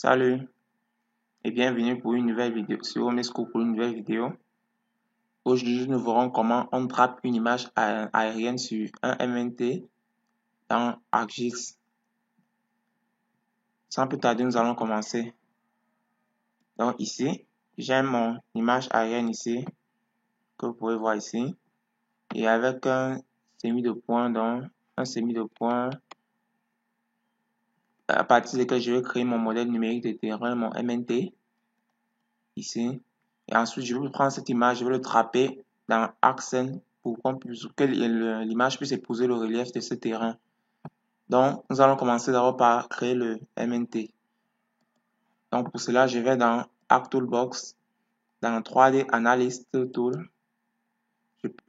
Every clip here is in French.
Salut et bienvenue pour une nouvelle vidéo sur Omesco pour une nouvelle vidéo. Aujourd'hui, nous verrons comment on trappe une image aérienne sur un MNT dans ArcGIS. Sans plus tarder, nous allons commencer. Donc ici, j'ai mon image aérienne ici, que vous pouvez voir ici, et avec un semis de points, donc un semis de points à partir duquel je vais créer mon modèle numérique de terrain, mon MNT, ici. Et ensuite, je vais prendre cette image, je vais le trapper dans Accent pour que l'image puisse épouser le relief de ce terrain. Donc, nous allons commencer d'abord par créer le MNT. Donc, pour cela, je vais dans Arc Toolbox, dans 3D Analyst Tool.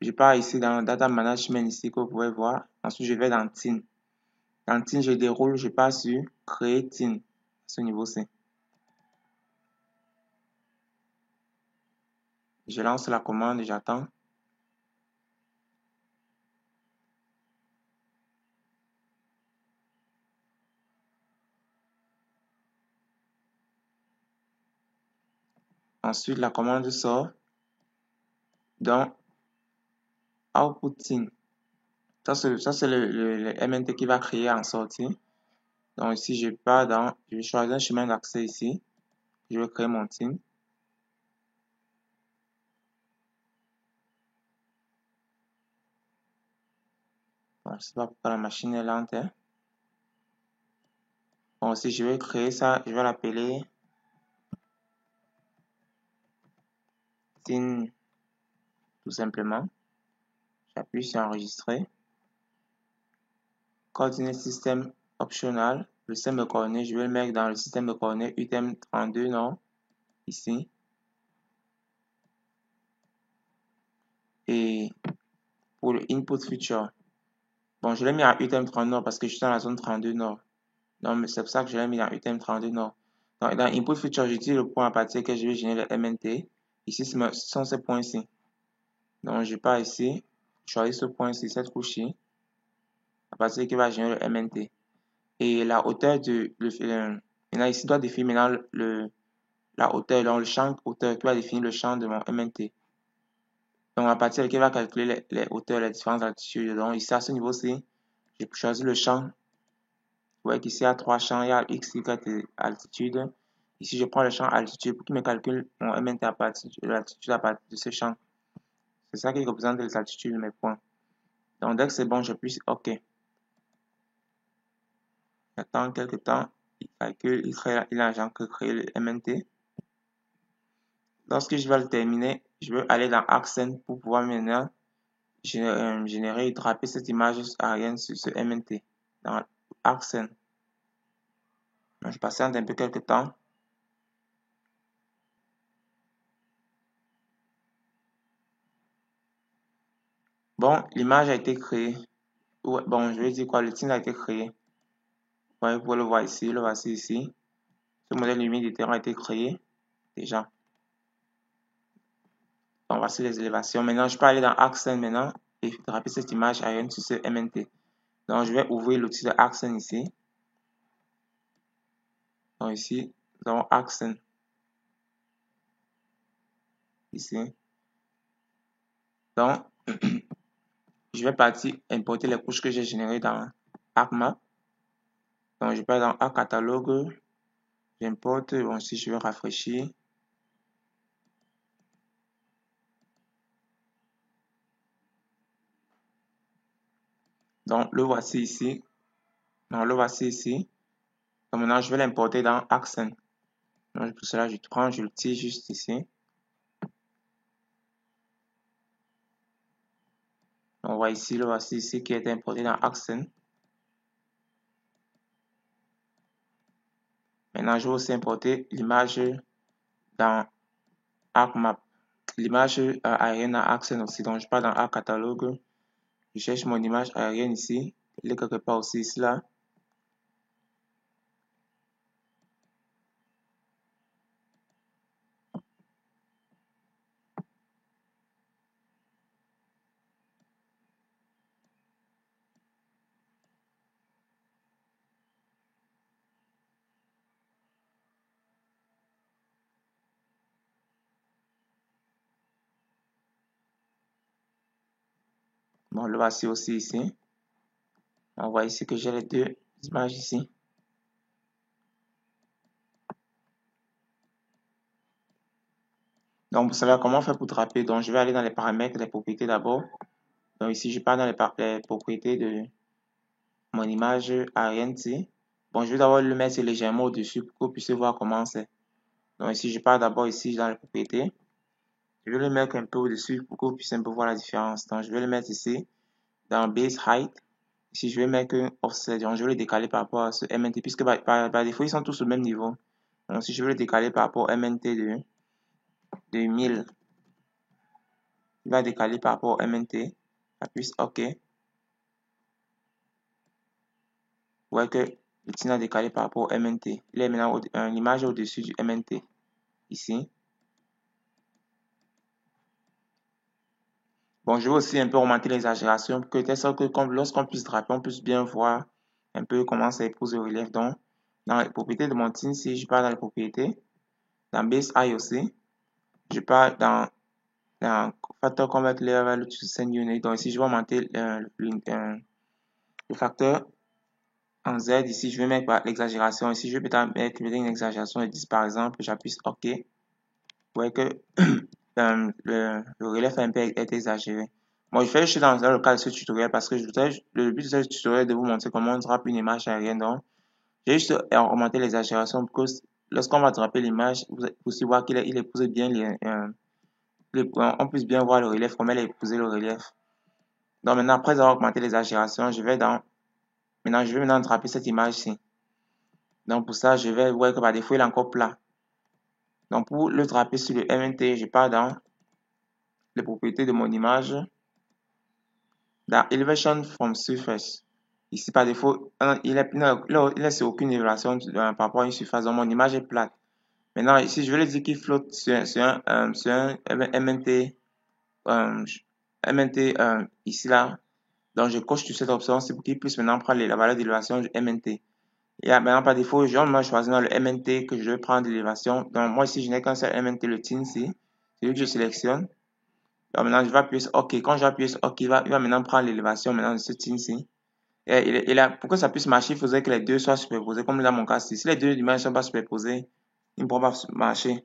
Je pars ici dans Data Management, ici que vous pouvez voir. Ensuite, je vais dans TIN. Dans TIN, je déroule, je passe sur Créer TIN, à ce niveau-ci. Je lance la commande et j'attends. Ensuite, la commande sort. Donc, Output TIN. Ça, c'est le MNT qui va créer en sortie. Donc, ici, je vais choisir un chemin d'accès ici. Je vais créer mon TIN. Bon, je ne sais pas pourquoi la machine est lente, hein. Bon, si je vais créer ça, je vais l'appeler TIN tout simplement. J'appuie sur enregistrer. Coordonnées système optional. Le système de coordonnées, je vais le mettre dans le système de coordonnées UTM-32 Nord, ici. Et pour le input feature, bon, je l'ai mis à UTM-30 Nord parce que je suis dans la zone 32 Nord. Non, mais c'est pour ça que je l'ai mis dans UTM-32 Nord. Donc, dans input feature, j'utilise le point à partir duquel je vais générer le MNT. Ici, ce sont ces points-ci. Donc, je pars ici, je choisis ce point-ci, cette couche-ci, à partir duquel va générer le MNT. Et la hauteur maintenant ici, doit définir maintenant la hauteur, donc le champ hauteur qui va définir le champ de mon MNT. Donc, à partir duquel va calculer les hauteurs, les différentes altitudes. Donc, ici, à ce niveau-ci, j'ai choisi le champ. Vous voyez qu'ici, il y a trois champs. Il y a X, Y et altitude. Ici, je prends le champ altitude pour qu'il me calcule mon MNT à partir de l'altitude à partir de ce champ. C'est ça qui représente les altitudes de mes points. Donc, dès que c'est bon, j'appuie sur OK. J'attends quelques temps. Il calcule, il a un agent que créer le MNT. Lorsque je vais le terminer, je vais aller dans Accent pour pouvoir maintenant générer et draper cette image aérienne sur ce MNT. Dans Accent. Je patiente un peu quelques temps. Bon, l'image a été créée. Ouais, bon, je vais dire quoi, le TIN a été créé. Ouais, vous pouvez le voir ici, le voici ici. Ce modèle numérique de terrain a été créé déjà. Donc, voici les élévations. Maintenant, je peux aller dans Accent maintenant et draper cette image aérienne sur ce MNT. Donc, je vais ouvrir l'outil de Accent ici. Donc, ici, nous avons Accent. Ici. Donc, je vais partir importer les couches que j'ai générées dans ArcMap. Donc, je vais dans Arc Catalogue. J'importe. Bon, ici, je vais rafraîchir. Donc, le voici ici. Donc, le voici ici. Donc, maintenant, je vais l'importer dans Accent. Donc, pour cela, je prends, je le tire juste ici. On voit ici, le voici ici qui est importé dans Accent. Maintenant, je vais aussi importer l'image dans ArcMap. L'image aérienne dans Accent aussi. Donc, je pars dans Arc Catalogue. Je cherche mon image aérienne ici. Il est quelque part aussi ici, là. Bon, le voici aussi ici. On voit ici que j'ai les deux images ici. Donc, vous savez comment faire pour draper. Donc, je vais aller dans les paramètres, les propriétés d'abord. Donc, ici, je pars dans les propriétés de mon image Ariane. Bon, je vais d'abord le mettre légèrement au-dessus pour que vous puissiez voir comment c'est. Donc, ici, je pars d'abord ici dans les propriétés. Je vais le mettre un peu au-dessus pour que vous puissiez un peu voir la différence. Donc, je vais le mettre ici dans Base Height. Ici, je vais mettre un offset. Donc, je vais le décaler par rapport à ce MNT puisque par défaut, ils sont tous au même niveau. Donc, si je veux le décaler par rapport au MNT de 1000, il va décaler par rapport au MNT. J'appuie OK. Vous voyez que le tien a décalé par rapport au MNT. Il est maintenant l'image au-dessus du MNT. Ici. Bon, je vais aussi un peu augmenter l'exagération pour que telle sorte que lorsqu'on puisse draper, on puisse bien voir un peu comment ça épouse le relief. Donc, dans les propriétés de mon team, si je pars dans les propriétés, dans Base Eye aussi, je pars dans Factor Convert Level to Send Unit. Donc, ici, je vais augmenter le facteur en Z. Ici, je vais mettre l'exagération. Ici, je vais peut-être mettre une exagération de 10 par exemple. J'appuie OK. Vous voyez que le relief a un peu été exagéré. Bon, je suis dans le cas de ce tutoriel parce que le but de ce tutoriel est de vous montrer comment on drape une image aérienne. Donc, j'ai juste augmenté l'exagération pour que lorsqu'on va draper l'image, vous aussi voir qu'il épouse bien on puisse bien voir le relief, comment elle a épousé le relief. Donc, maintenant, après avoir augmenté l'exagération, je vais maintenant draper cette image-ci. Donc, pour ça, je vais voir que par défaut, il est encore plat. Donc, pour le draper sur le MNT, je pars dans les propriétés de mon image, dans Elevation from Surface. Ici, par défaut, il est sur aucune élévation par rapport à une surface. Donc, mon image est plate. Maintenant, ici, je vais lui dire qu'il flotte sur un MNT, ici, là. Donc, je coche sur cette option, c'est pour qu'il puisse maintenant prendre la valeur d'élévation du MNT. Et maintenant, par défaut, je vais choisir dans le MNT que je veux prendre d'élévation. Donc, moi, ici, je n'ai qu'un seul MNT, le TIN, c'est celui que je sélectionne. Donc, maintenant, je vais appuyer sur OK. Quand j'appuie sur OK, il va maintenant prendre l'élévation maintenant de ce TIN-ci. Et là, pour que ça puisse marcher, il faudrait que les deux soient superposés, comme dans mon cas. Si les deux images ne sont pas superposées, ils ne pourront pas marcher.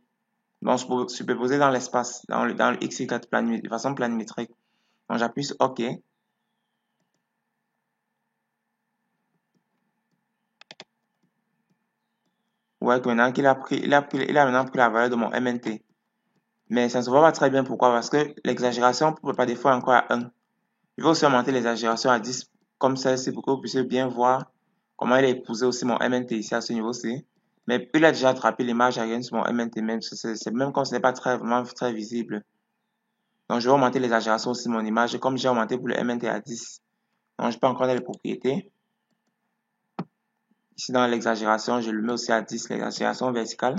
Donc, superposer dans l'espace, dans le X, Y, de façon planimétrique. Donc, j'appuie sur OK. Vous voyez que maintenant qu'il a pris, il a maintenant pris la valeur de mon MNT. Mais ça ne se voit pas très bien. Pourquoi? Parce que l'exagération, par défaut, est encore à 1. Je vais aussi augmenter l'exagération à 10, comme celle-ci, pour que vous puissiez bien voir comment il a épousé aussi mon MNT ici à ce niveau-ci. Mais il a déjà attrapé l'image aérienne sur mon MNT même. C'est même comme ce n'est pas vraiment très visible. Donc, je vais augmenter l'exagération aussi de mon image. Comme j'ai augmenté pour le MNT à 10. Donc, je peux encore dans les propriétés. Ici, dans l'exagération, je le mets aussi à 10, l'exagération verticale.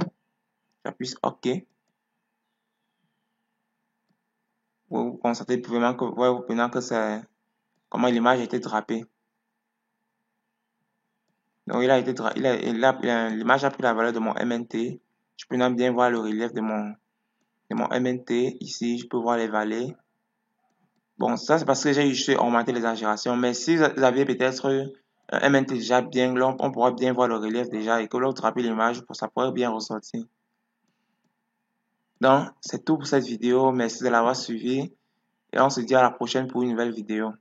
J'appuie sur OK. Vous constatez vraiment que c'est comment l'image a été drapée. Donc, l'image a pris la valeur de mon MNT. Je peux bien voir le relief de mon MNT. Ici, je peux voir les vallées. Bon, ça, c'est parce que j'ai juste augmenté l'exagération. Mais si vous aviez peut-être un MNT déjà bien long, on pourra bien voir le relief déjà et que l'autre draper l'image, ça pourrait bien ressortir. Donc, c'est tout pour cette vidéo. Merci de l'avoir suivi et on se dit à la prochaine pour une nouvelle vidéo.